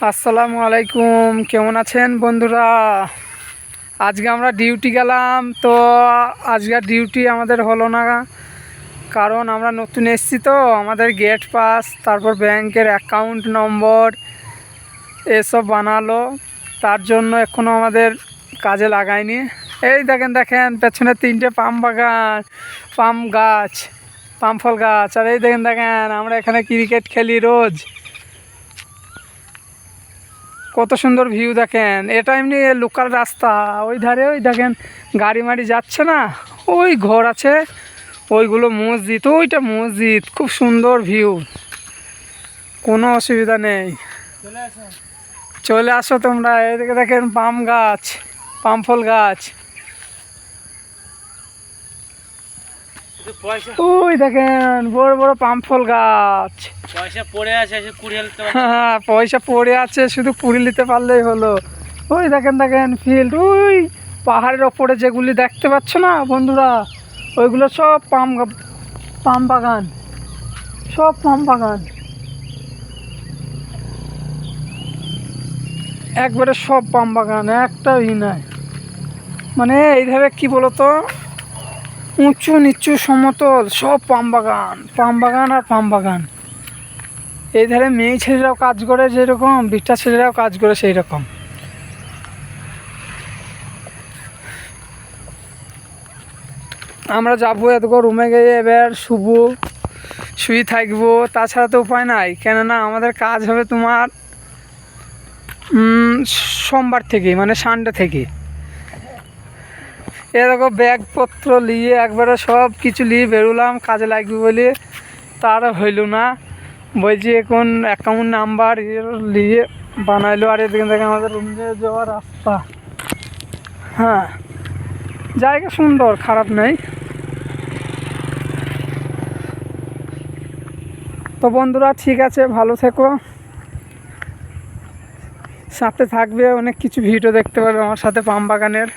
আসসালামু আলাইকুম, কেমন আছেন বন্ধুরা? আজকে আমরা ডিউটি গেলাম, তো আজকের ডিউটি আমাদের হলো না, কারণ আমরা নতুন এসেছি। তো আমাদের গেট পাস, তারপর ব্যাংকের অ্যাকাউন্ট নম্বর এসব বানালো, তার জন্য এখনও আমাদের কাজে লাগায়নি। এই দেখেন দেখেন পেছনে 3টে পাম বাগান, পাম গাছ, পাম ফল গাছ। আর এই দেখেন দেখেন আমরা এখানে ক্রিকেট খেলি রোজ। কত সুন্দর ভিউ দেখেন। এটা এমনি লোকাল রাস্তা, ওই ধারে ওই দেখেন গাড়ি মাড়ি যাচ্ছে না, ওই ঘর আছে, ওইগুলো মসজিদ, ওইটা মসজিদ। খুব সুন্দর ভিউ, কোনো অসুবিধা নেই, চলে আসো তোমরা। এদিকে দেখেন পাম গাছ, পাম ফল গাছ, ওই দেখেন বড় বড় পাম ফল গাছ। পয়সা পড়ে আছে, হ্যাঁ, পয়সা পড়ে আছে, শুধু কুড়ি নিতে পারলেই হলো। ওই দেখেন দেখেন ফিল্ড, ওই পাহাড়ের ওপরে যেগুলি দেখতে পাচ্ছ না বন্ধুরা, ওইগুলো সব পাম বাগান, সব পাম বাগান, একবারে সব পাম বাগান, একটাই নাই। মানে এইভাবে কি বলতো, উঁচু নিচু সমতল সব পাম বাগান, পাম বাগান আর পাম বাগান। এই ধারে মেয়ে ছেলেরাও কাজ করে যেরকম, বিটা ছেলেরাও কাজ করে সেই রকম। আমরা যাবো এতক্ষণ রুমে গিয়ে, এবার শুয়ে থাকবো, তাছাড়া তো উপায় নাই। কেননা আমাদের কাজ হবে তোমার সোমবার থেকে, মানে সানডে থেকে। এরকম ব্যাগপত্র নিয়ে একবারে সব কিছু নিয়ে বেরোলাম কাজে লাগবে বলে, তার হইল না। বলছি এখন অ্যাকাউন্ট নাম্বার নিয়ে বানাইলো। আর এদিকে দেখে আমাদের রুমে যাওয়ার রাস্তা, হ্যাঁ জায়গা সুন্দর, খারাপ নেই। তো বন্ধুরা ঠিক আছে, ভালো থেকো, সাথে থাকবে, অনেক কিছু ভিডিও দেখতে পারবে আমার সাথে পাম বাগানের।